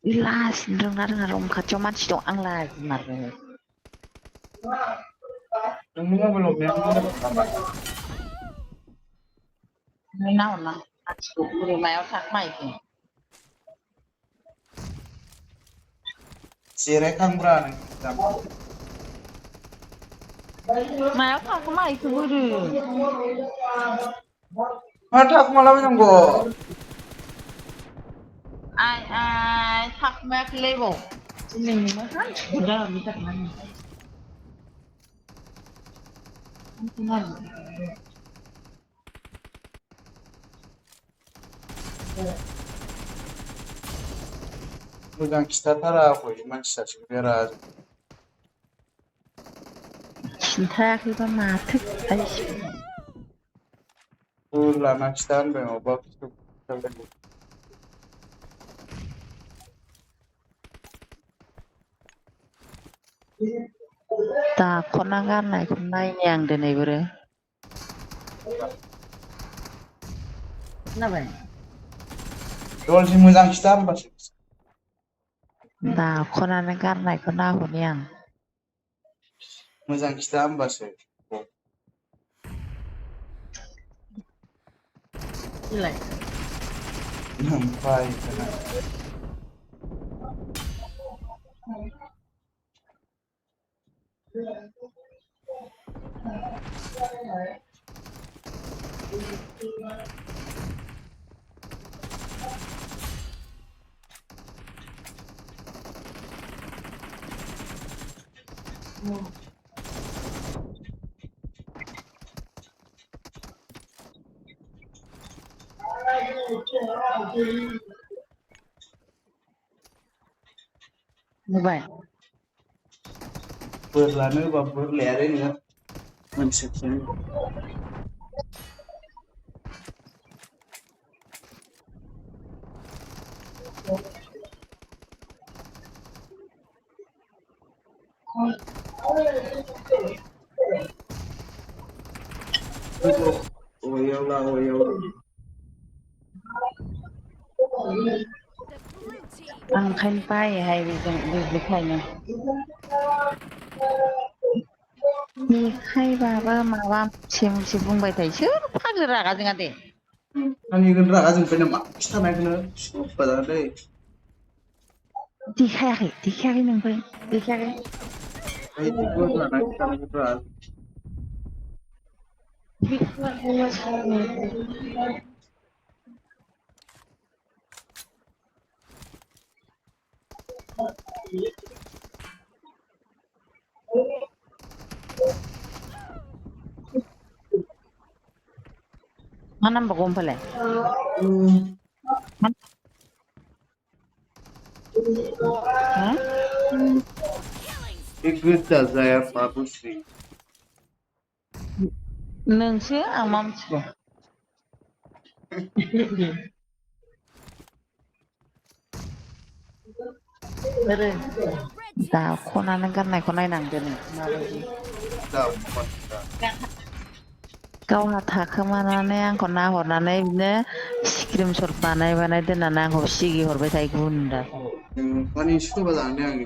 लाजिनो रोङा रोङा रं खाथियाव मानसि दं आं लाजिमारो नोंनि मबाइलाव नेट मोजां नामा? नाहरनां मानसिखौ बोरै मायाव थाखोमाहैखो जिरायखांब्रा नों जाम्बा मायाव थाखोमाहैखो बोरो मा थाखुमालाबायनांगौ आइ थाखोमायाखैलै बाव दिनै मानसिखौ दाहारनि थाखाय मोजां खिथाथारा आखै मानसि सासेखौ बेराद खिन्थायाखैबा माथो खिन्थायोसै बोर लाना खिथा होनबाय माबा खिथाबाय दाखना गारनायखौ नायनि आं दिनै बोरो खोनाबाय रलजि मोजां खिथा होनबासो दाखनानै गारनायखौ नाहरनि आं मोजां खिथा होनबासो बिलाय ओमफ्राय दाना नुबाय बोर लानो होबा बोर लायालै नोङो मोनथिया आं ओंखायनो बायोहाय बेजों बेखायनो देखायबाबो माबा मोनसे बुंबाय थायो सोर फाग्लि रागा जोङा दे आंनिखौनो रागा जोंबाय नामा खिथानायखौनो सुखुआ दै देखायाखै नोंफोर देखायाखै बायदि बोर लाना खिथानांगौब्रा मा नांबावगौ ओमफ्रायलाय हा बे गोजा जाया मा बुस्थु नोंसो आं मा मिथिगौ दाखनानै गारनायखौ नायनांदो नों माबायदि गावहा थाखोमानानै आंखौ नाहरनानै बिदिनो स्क्रिन शट बानाय दोननानै आंखौ सिगि हरबाय थायो गुन्दा माने सुखुआ जानो दे आंनि